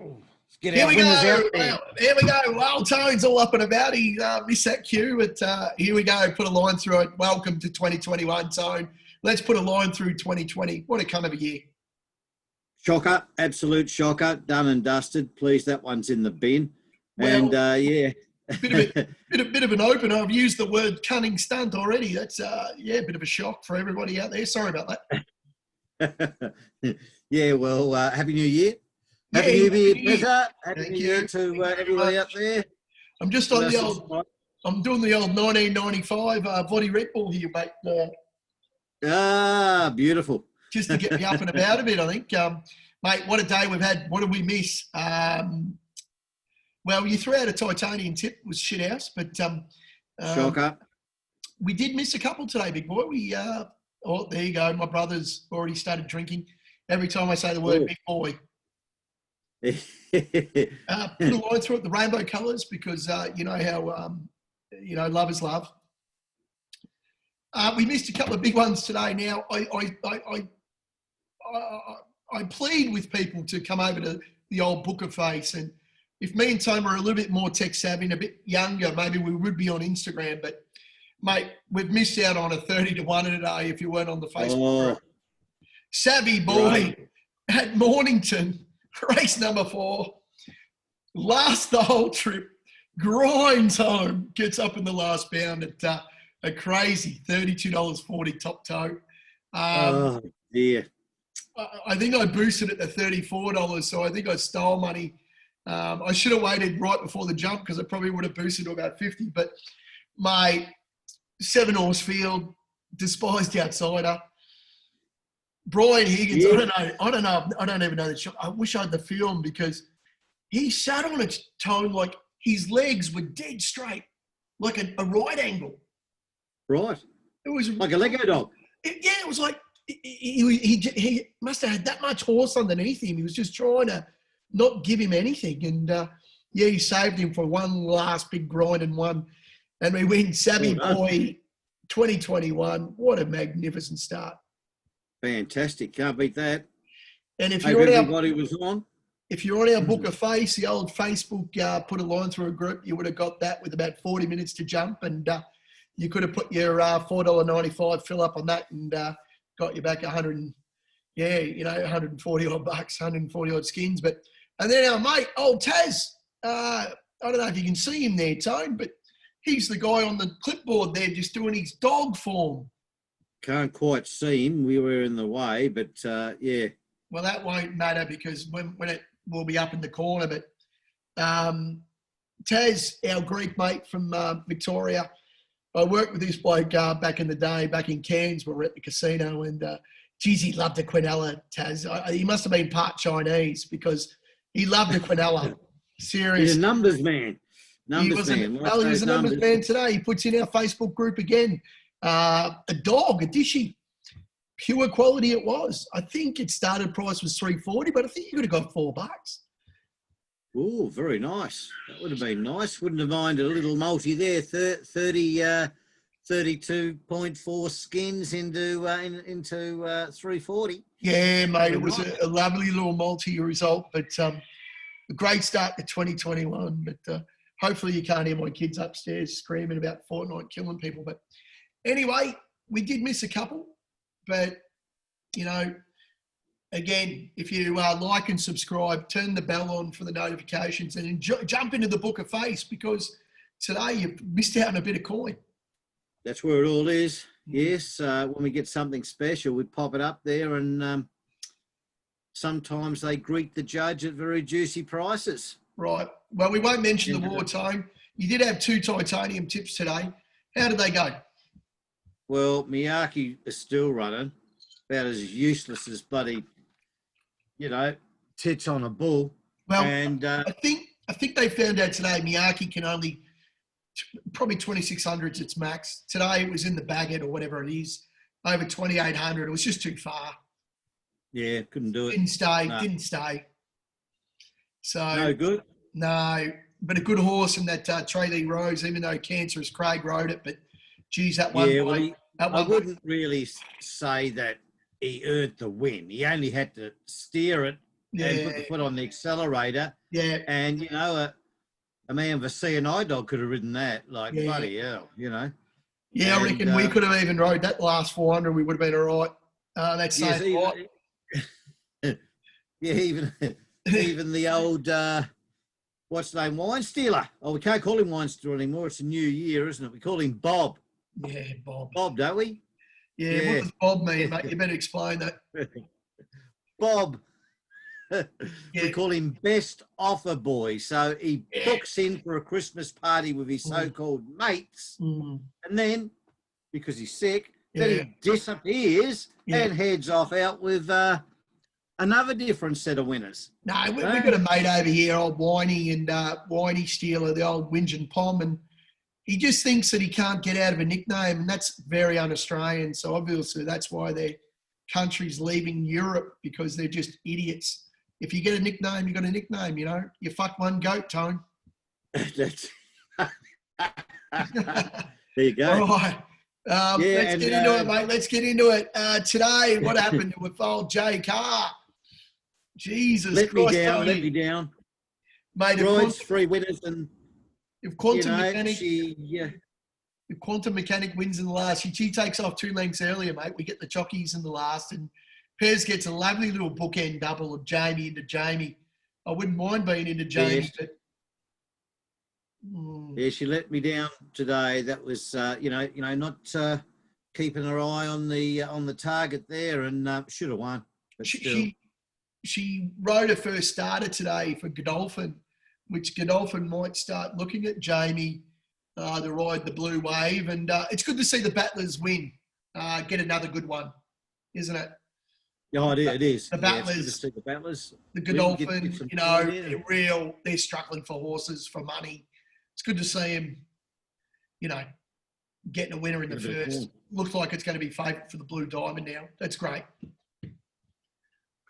Let's get Here our we winners go. out there. Well, here we go. Well, Tone's all up and about. He missed that cue, but here we go. Put a line through it. Welcome to 2021, Tone. Let's put a line through 2020. What a come of a year. Shocker, absolute shocker, done and dusted. Please, that one's in the bin. Well, and yeah. bit of an opener. I've used the word cunning stunt already. That's, a bit of a shock for everybody out there. Sorry about that. Yeah, well, Happy New Year. Happy New Year, Peter. Happy New Year to everybody up there. I'm just on the old, I'm doing the old 1995 Voddy Red Bull here, mate. Beautiful. Just to get me up and about a bit, I think. Mate, what a day we've had. What did we miss? Well, you threw out a titanium tip. It was shit house, but shocker. We did miss a couple today, big boy. There you go. My brother's already started drinking. Every time I say the word big boy. Put a line through it, the rainbow colours, because you know how, love is love. We missed a couple of big ones today. Now, I plead with people to come over to the old Booker Face, and if me and Tom were a little bit more tech savvy and a bit younger, maybe we would be on Instagram. But, mate, we've missed out on a 30 to 1 today if you weren't on the Facebook. Savvy boy at Mornington, race number 4, lasts the whole trip, grinds home, gets up in the last bound at a crazy $32.40 top toe. Oh, dear. I think I boosted it to $34, so I think I stole money. I should have waited right before the jump because I probably would have boosted to about 50. But my 7-horse field, despised outsider, Brian Higgins. I don't even know the shot. I wish I had the film because he sat on its Tone like his legs were dead straight, like a right angle. Right. It was like a Lego dog. It was like he must have had that much horse underneath him. He was just trying to not give him anything. And, he saved him for one last big grind and one. And we win Savvy Boy 2021. What a magnificent start. Fantastic. Can't beat that. And if you're on our Booker Face, the old Facebook, put a line through a group, you would have got that with about 40 minutes to jump. And you could have put your $4.95 fill up on that and got you back 140 odd bucks, 140 odd skins. And then our mate, old Taz, I don't know if you can see him there, Tone, but he's the guy on the clipboard there just doing his dog form. Can't quite see him. We were in the way, but yeah. Well, that won't matter because when it will be up in the corner. But Taz, our Greek mate from Victoria, I worked with this bloke back in the day, back in Cairns, when we were at the casino, and geez, he loved the quinella, Taz. He must have been part Chinese because he loved the quinella. Seriously. He's a numbers man. He was a numbers man today. He puts in our Facebook group again. A dog, a dishy. Pure quality it was. I think its started price was $3.40, but I think you could have got $4. Oh, very nice. That would have been nice. Wouldn't have minded a little multi there. 32.4 skins into 340. Yeah, mate. It was a lovely little multi result, but a great start to 2021. But hopefully you can't hear my kids upstairs screaming about Fortnite killing people. But anyway, we did miss a couple, but, again, if you like and subscribe, turn the bell on for the notifications and jump into the Booker Face because today you've missed out on a bit of coin. That's where it all is. Yes, when we get something special, we pop it up there and sometimes they greet the judge at very juicy prices. Right. Well, we won't mention the war time. You did have 2 titanium tips today. How did they go? Well, Miyake is still running, about as useless as bloody, tits on a bull. Well, and I think they found out today Miyake can only probably 2600's its max. Today it was in the Bagot or whatever it is, over 2800. It was just too far. Yeah, couldn't do it. Didn't stay. So no good. No, but a good horse in that Traylee Rose, even though cancerous Craig rode it. But geez, that one. Yeah, I wouldn't really say that he earned the win. He only had to steer it and put Yeah, the foot on the accelerator. yeah, And, you know, a man with a C&I dog could have ridden that. Like, yeah. bloody hell, you know. Yeah, I And, reckon we could have even rode that last 400. We would have been all right. That yes, same height. yeah, even the old, what's the name, Wine Stealer. Oh, we can't call him Wine Stealer anymore. It's a new year, isn't it? We call him Bob. Yeah, Bob. Bob, don't we? Yeah, Yeah. what does Bob mean, mate? You better explain that. Bob. Yeah. We call him Best Offer Boy. So he Yeah. books in for a Christmas party with his Mm. so-called mates. Mm, And then, because he's sick, yeah, then he disappears Yeah. and heads off out with another different set of winners. no, we've got a mate over here, old Whiny and Whiny Stealer, the old Whinge and Pom, and he just thinks that he can't get out of a nickname, and that's very un-Australian. So obviously that's why their country's leaving Europe, because they're just idiots. If you get a nickname, you got a nickname, you know. You fuck one goat, Tone. That's there you go. All right. Let's get into it, mate. Let's get into it. Today, what happened with old Jay Carr? Jesus Let Christ, me down, Tony. let me down. Mate, Rides, three winners, and if you Quantum know, Mechanic, yeah. if Quantum Mechanic wins in the last, she takes off 2 lengths earlier, mate. We get the jockeys in the last, and Pez gets a lovely little bookend double of Jamie into Jamie. I wouldn't mind being into Jamie, Yes. but Yeah, she let me down today. That was, not keeping her eye on the target there, and should have won. But still. she rode her first starter today for Godolphin, which Godolphin might start looking at Jamie to ride the Blue Wave, and it's good to see the Battlers win, get another good one, isn't it? Oh, it is. The Yeah, it's good to Battlers, see the Battlers. the Get Godolphin, some you know, in. they're struggling for horses, for money. It's good to see him, you know, getting a winner in the Get a bit of first. form. Looks like it's going to be favourite for the Blue Diamond now. That's great.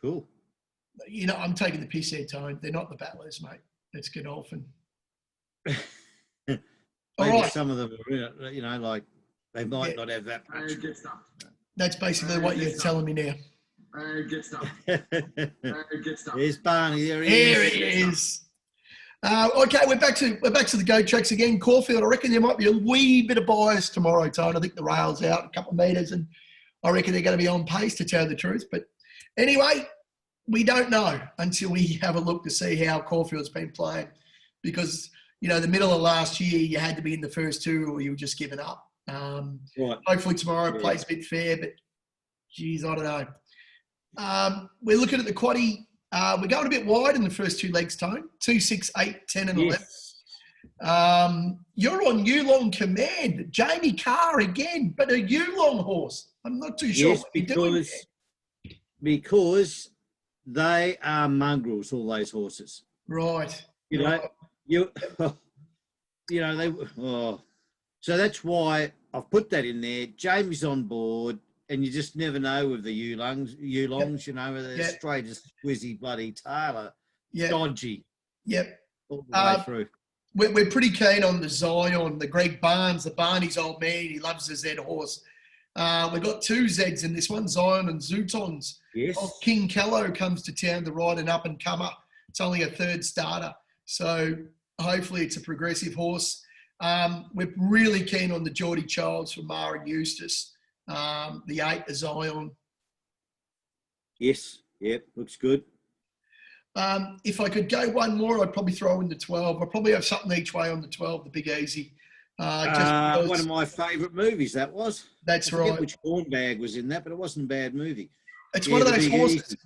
Cool. You know, I'm taking the piss there, Tone. They're not the Battlers, mate. It's Godolphin. Maybe All right. some of them are, like they might not have that much. Good stuff. That's basically what you're telling me now. Good stuff. Good stuff. There's Barney. There he Here is. it is. Okay, we're back to the goat tracks again. Caulfield, I reckon there might be a wee bit of bias tomorrow, Tone. I think the rail's out a couple of metres, and I reckon they're going to be on pace, to tell the truth. But anyway, we don't know until we have a look to see how Caulfield's been playing, because the middle of last year you had to be in the first two or you were just giving up. Right. Hopefully tomorrow it plays a bit fair, but geez, I don't know. We're looking at the quaddie. We're going a bit wide in the first 2 legs, Tone. 2, 6, 8, 10 and 11. Yes. You're on Yulong Command. Jamie Carr again, but a Yulong horse. I'm not too sure Yes, what you're doing there. because they are mongrels, all those horses. Right. You know, they. Oh, so that's why I've put that in there. Jamie's on board, and you just never know with the Yulongs. They're straight as squizzy bloody tailor, dodgy. Yep. All the way through. We're pretty keen on the Zion, the Greg Barnes, the Barney's old man. He loves the Z horse. We've got 2 Zs in this one, Zion and Zootons. Yes. King Callow comes to town to ride an up-and-comer. It's only a 3rd starter, so hopefully it's a progressive horse. We're really keen on the Geordie Childs from Mara and Eustace, the 8, the Zion. Yes. Yep. Looks good. If I could go one more, I'd probably throw in the 12. I'd probably have something each way on the 12, the Big Easy. One of my favourite movies, that was. That's I forget right. which Hornbag was in that, but it wasn't a bad movie. It's one of The those Big horses. Easy.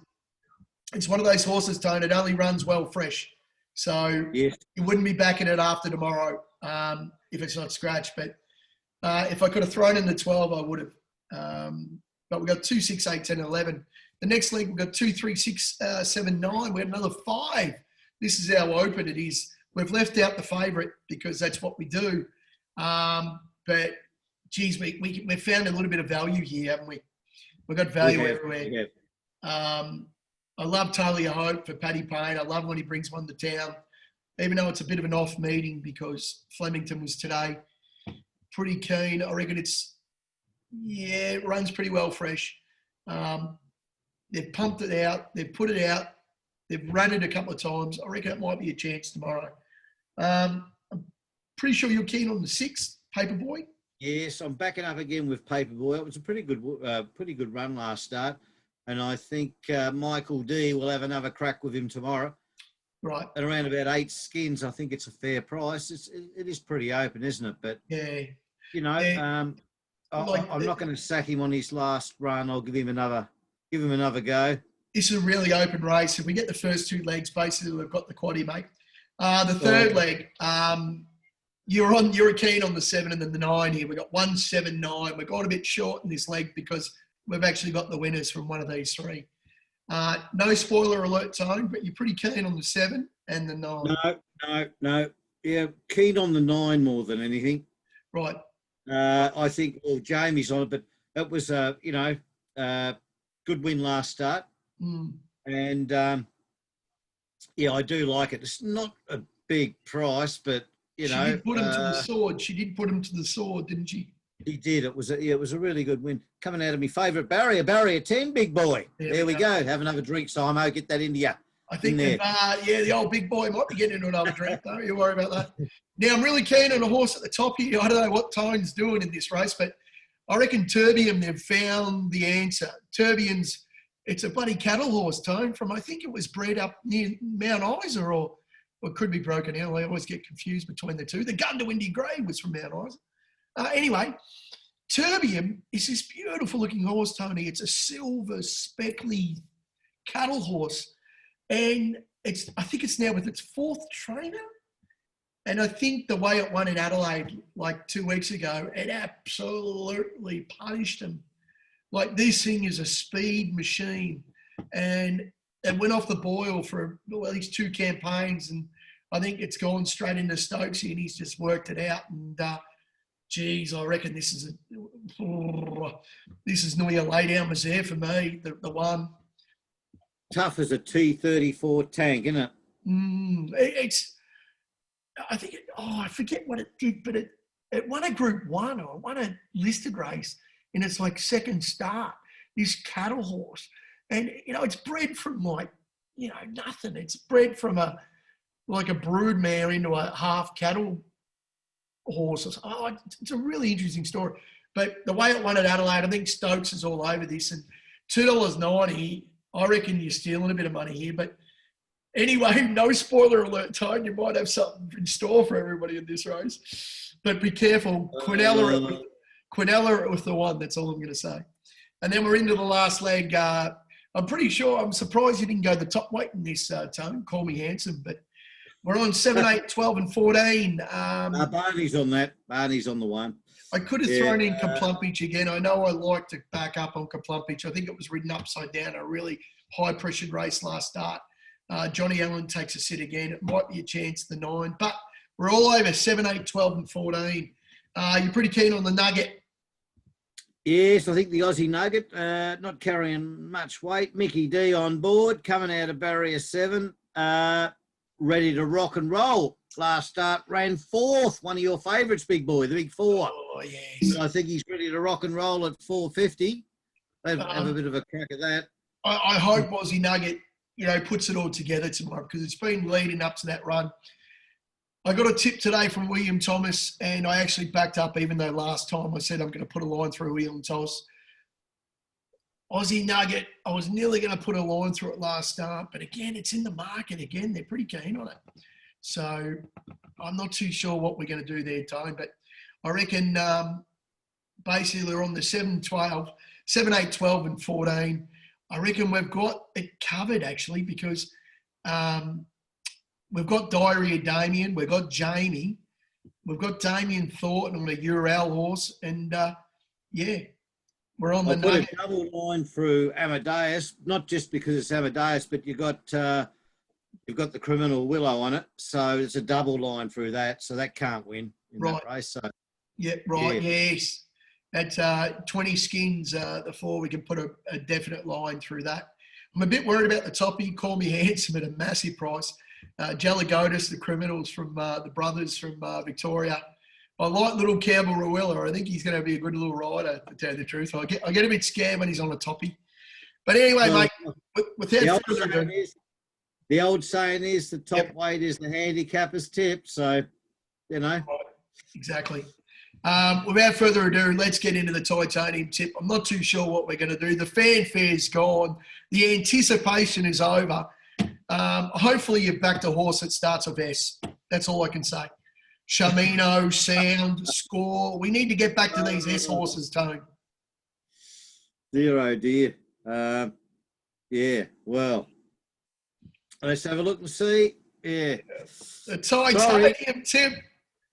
It's one of those horses, Tone. It only runs well fresh. So Yes. you wouldn't be backing it after tomorrow if it's not scratched. But if I could have thrown in the 12, I would have. But we've got 2, 6, 8, 10, and 11. The next league, we've got 2, 3, 6, 7, 9. We have another 5. This is how open it is. We've left out the favourite because that's what we do. But, geez, we found a little bit of value here, haven't we? We've got value everywhere. I love Talia Hope for Paddy Payne. I love when he brings one to town, even though it's a bit of an off meeting because Flemington was today. Pretty keen. I reckon it runs pretty well fresh. They've pumped it out. They've put it out. They've run it a couple of times. I reckon it might be a chance tomorrow. I'm pretty sure you're keen on the 6, Paperboy. Yes, I'm backing up again with Paperboy. It was a pretty good run last start, and I think Michael D will have another crack with him tomorrow. Right. At around about 8 skins, I think it's a fair price. It is pretty open, isn't it? But Yeah. you know, Yeah. I'm not going to sack him on his last run. I'll give him another go. This is a really open race. If we get the first 2 legs, basically we've got the quaddie, mate. The third leg, you're keen on the 7 and then the 9 here. We've got 1, 7, 9. We've got a bit short in this leg because we've actually got the winners from one of these 3. No spoiler alert, Tone, but you're pretty keen on the 7 and the 9. No. Yeah, keen on the 9 more than anything. Right. I think Jamie's on it, but it was good win last start. And I do like it. It's not a big price, but She did put him to the sword. She did put him to the sword, didn't she? He did. It was a really good win. Coming out of my favourite barrier 10, big boy. There we go. Have another drink, Simo. Get that into you. I think the old big boy might be getting into another drink. Don't you worry about that. Now, I'm really keen on a horse at the top here. I don't know what Tone's doing in this race, but I reckon Terbium, they've found the answer. Terbium's, it's a bloody cattle horse, Tone, from, I think it was bred up near Mount Isa, or it could be Broken Hill. I always get confused between the two. The Gundawindi Grey was from Mount Isa. Anyway, Terbium is this beautiful looking horse, Tony. It's a silver, speckly cattle horse. And I think it's now with its 4th trainer. And I think the way it won in Adelaide like 2 weeks ago, it absolutely punished him. Like, this thing is a speed machine. And it went off the boil for at least 2 campaigns. And I think it's gone straight into Stokesy, and he's just worked it out. And, geez, I reckon this is nearly a lay down misère for me, the one. Tough as a T34 tank, isn't it? I forget what it did, but it won a Group 1 or won a listed race in its like 2nd start, this cattle horse. And, it's bred from nothing. It's bred from a brood mare into a half cattle horse. It's a really interesting story. But the way it won at Adelaide, I think Stokes is all over this. And $2.90, I reckon you're stealing a bit of money here. But anyway, no spoiler alert, Tone. You might have something in store for everybody in this race. But be careful. Quinella with the 1. That's all I'm going to say. And then we're into the last leg. I'm surprised you didn't go the top weight in this, Tone. Call me handsome. But we're on 7, 8, 12 and 14. Barney's on that. Barney's on the 1. I could have thrown in Kaplumpich again. I know I like to back up on Kaplumpich. I think it was ridden upside down, a really high-pressured race last start. Johnny Allen takes a sit again. It might be a chance, the 9. But we're all over 7, 8, 12 and 14. You're pretty keen on the Nugget. Yes, I think the Aussie Nugget, not carrying much weight. Mickey D on board, coming out of barrier 7, ready to rock and roll. Last start ran 4th, one of your favourites, big boy, the big 4. Oh, yes. I think he's ready to rock and roll at 450. Have a bit of a crack at that. I hope Aussie Nugget, puts it all together tomorrow, because it's been leading up to that run. I got a tip today from William Thomas, and I actually backed up, even though last time I said I'm going to put a line through William Thomas. Aussie Nugget, I was nearly going to put a line through it last start, but again, it's in the market again. They're pretty keen on it. So I'm not too sure what we're going to do there, Tone, but I reckon basically we're on the 7, 8, 12 and 14. I reckon we've got it covered, actually, because we've got Diary of Damien, we've got Jamie, we've got Damien Thornton on a Ural horse, and we're on the put a double line through Amadeus, not just because it's Amadeus, but you've got the Criminal Willow on it, so it's a double line through that, so that can't win in that race. So yes. At 20 skins, the 4, we can put a definite line through that. I'm a bit worried about the toppy. Call Me Handsome at a massive price. Jalagotis, the Criminals from the brothers from Victoria. I like little Campbell Ruella. I think he's going to be a good little rider, to tell you the truth. I get a bit scared when he's on a toppy. But anyway, mate, without further ado, The old saying is the top Yep. weight is the handicapper's tip. So, you know. Exactly. Without further ado, let's get into the titanium tip. I'm not too sure what we're going to do. The fanfare's gone. The anticipation is over. Hopefully you've backed a horse that starts with S. That's all I can say. Shamino, Sound, Score. We need to get back to these S horses, Tone. Dear, oh dear. Yeah, well, let's have a look and see. Yeah. The titanium tip.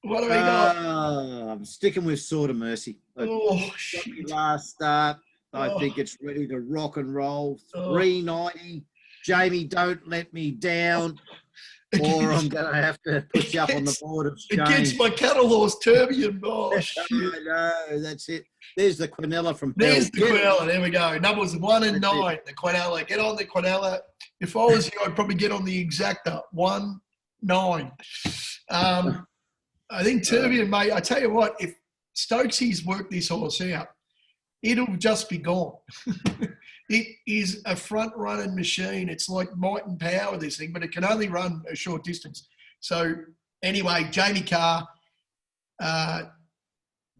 What do we got? I'm sticking with Sword of Mercy. Oh, shit. Last start. I Oh. think it's ready to rock and roll. Oh. 390. Jamie, don't let me down, or I'm going to have to put you up on the board of shame. Against my cattle horse, Turbian. Oh, shit. I know, that's it. There's the Quinella from There's the Hell. Quinella. There we go. Numbers 1 and That's 9. The Quinella. Get on the Quinella. If I was you, I'd probably get on the exacta. 1, 9. I think Turbian, mate, I tell you what, if Stokesy's worked this horse out, it'll just be gone. It is a front-running machine. It's like might and power, this thing, but it can only run a short distance. So anyway, Jamie Carr,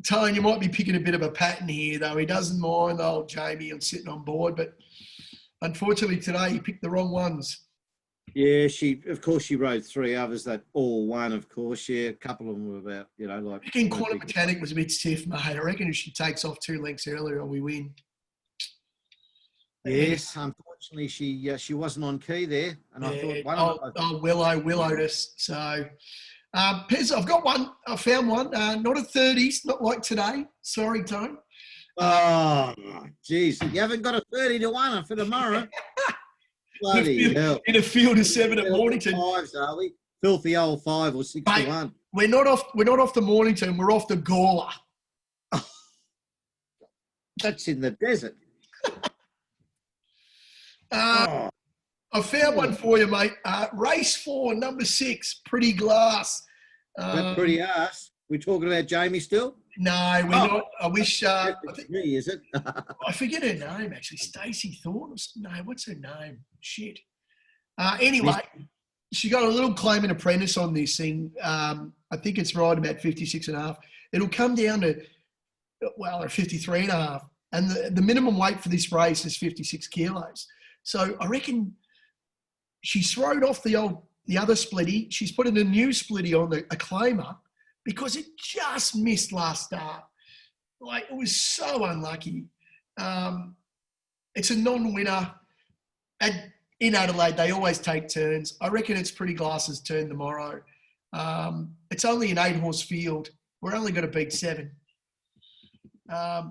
Tone, you might be picking a bit of a pattern here, though. He doesn't mind old Jamie and sitting on board, but unfortunately today he picked the wrong ones. Yeah, she rode 3 others that all won, of course. Yeah, a couple of them were about, you know, like. I reckon Quantum Mechanic was a bit stiff, mate. I reckon if she takes off 2 lengths earlier, we win. Yes, unfortunately, she wasn't on key there, and I thought one of them. Willowed us. So, Pez, I've got one. I found one. Not a 30s, not like today. Sorry, Tone. Oh, geez, you haven't got a 30 to 1 for tomorrow. Bloody hell! In a field of 7 at Mornington. Fives, are we? Filthy old 5 or 6 to 1. We're not off the Mornington. We're off the Gawler. That's in the desert. I found one for you, mate. Race 4, number 6, Pretty Glass. That pretty ass. We're talking about Jamie still? No, we're not. I wish. I Me, is it? forget her name actually. Stacey Thorne. No, what's her name? Shit. Anyway, she got a little claimant apprentice on this thing. I think it's right about 56.5. It'll come down to, well, 53.5. And the minimum weight for this race is 56 kilos. So I reckon she's thrown off the other splitty. She's put in a new splitty on a claimer because it just missed last start. Like, it was so unlucky. It's a non-winner. In Adelaide, they always take turns. I reckon it's Pretty Glass's turn tomorrow. It's only an 8-horse field. We're only going to beat 7. I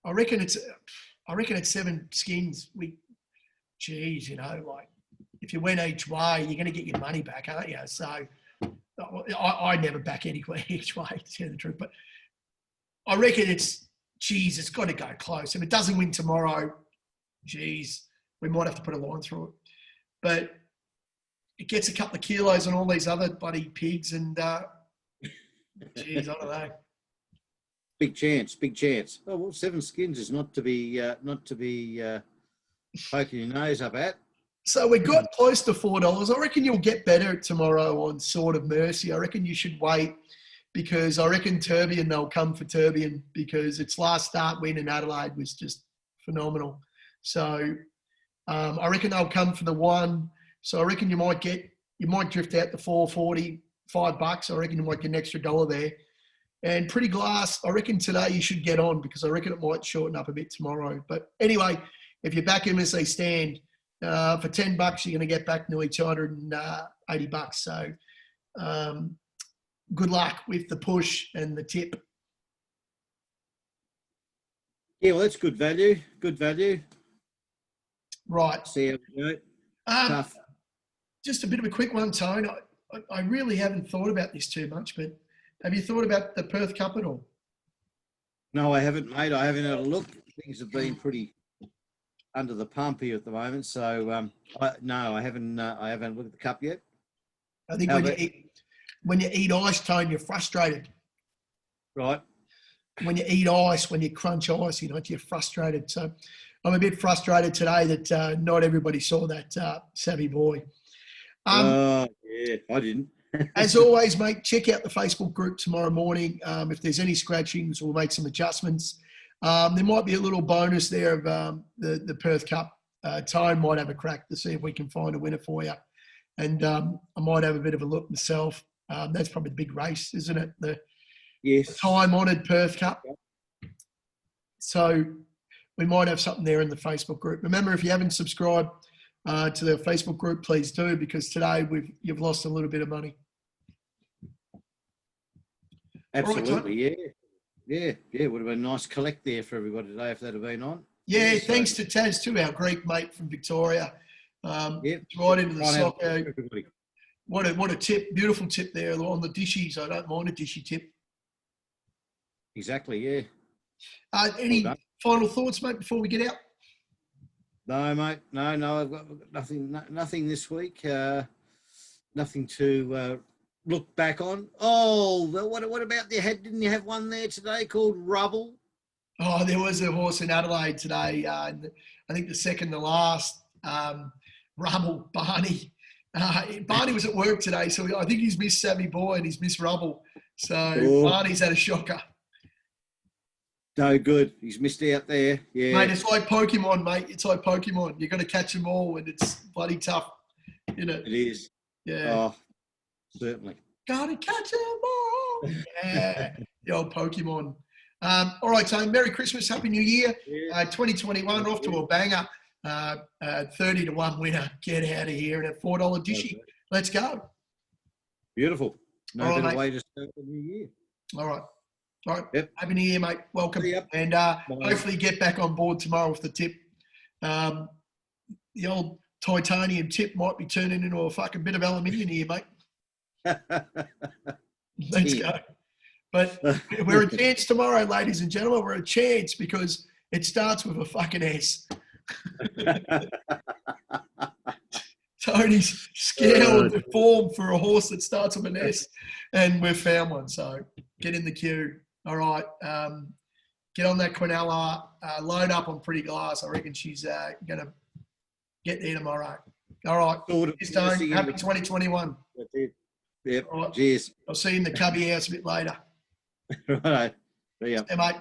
reckon it's 7 skins. Geez, you know, like, if you went each way, you're going to get your money back, aren't you? So I never back anywhere each way, to tell the truth. But I reckon it's got to go close. If it doesn't win tomorrow, geez, we might have to put a line through it. But it gets a couple of kilos on all these other bloody pigs, and geez, I don't know. Big chance. Oh well, 7 skins is not to be poking your nose up at. So we got close to $4. I reckon you'll get better tomorrow on Sword of Mercy. I reckon you should wait, because I reckon Turbian, they'll come for Turbian, because its last start win in Adelaide was just phenomenal. So I reckon they'll come for the 1. So I reckon you might drift out to $4.40, $5. I reckon you might get an extra $1 there. And Pretty Glass, I reckon today you should get on, because I reckon it might shorten up a bit tomorrow. But anyway, if you back them as they stand, for $10, you're going to get back nearly $280. So good luck with the push and the tip. Yeah, well, that's good value. Right. See how we go. Tough. Just a bit of a quick one, Tone. I really haven't thought about this too much, but have you thought about the Perth Cup at all? No, I haven't, mate. I haven't had a look. Things have been pretty under the pump here at the moment. So, I haven't looked at the cup yet. I think when you eat ice, Tone, you're frustrated. Right. When you eat ice, when you crunch ice, you're frustrated. So I'm a bit frustrated today that not everybody saw that Savvy Boy. Yeah, I didn't. As always, mate, check out the Facebook group tomorrow morning. If there's any scratchings, we'll make some adjustments. There might be a little bonus there of the Perth Cup. Tone might have a crack to see if we can find a winner for you. And I might have a bit of a look myself. That's probably the big race, isn't it? The time-honoured Perth Cup. So we might have something there in the Facebook group. Remember, if you haven't subscribed to the Facebook group, please do, because today you've lost a little bit of money. Absolutely, yeah. Would have been a nice collect there for everybody today if that had been on. Yeah, thanks to Taz too, our Greek mate from Victoria. Right into the soccer. What a tip, beautiful tip there on the dishies. I don't mind a dishy tip. Exactly, yeah. Any final thoughts, mate, before we get out? No, mate. No. I've got nothing this week. Nothing to look back on. Oh, what about didn't you have one there today called Rubble? Oh, there was a horse in Adelaide today. I think the second to last, Rubble, Barney. Barney was at work today, so I think he's missed Savvy Boy and he's missed Rubble. So Barney's had a shocker. No good. He's missed out there. Yeah. Mate, it's like Pokemon, mate. It's like Pokemon. You've got to catch them all and it's bloody tough. You know? It is. Yeah. Oh, certainly. Gotta catch them all. Yeah. The old Pokemon. All right, so Merry Christmas, Happy New Year. Yeah. 2021 off to a banger. 30-1 winner. Get out of here. And a $4 dishy. Let's go. Beautiful. No right, better mate. way to start the new year. All right. All right. Yep. Happy New Year, mate. Welcome. Yep. And hopefully get back on board tomorrow with the tip. The old titanium tip might be turning into a fucking bit of aluminium here, mate. Let's go. But we're a chance tomorrow, ladies and gentlemen. We're a chance because it starts with a fucking S. Tony's scoured the form for a horse that starts with an S, and we've found one. So get in the queue. All right. Get on that Quinella. Load up on Pretty Glass. I reckon she's going to get there tomorrow. All right. Cheers, Tony. Happy 2021. That's it. Yep. All right. Cheers. I'll see you in the cubby house a bit later. Right. See ya. Hey, mate.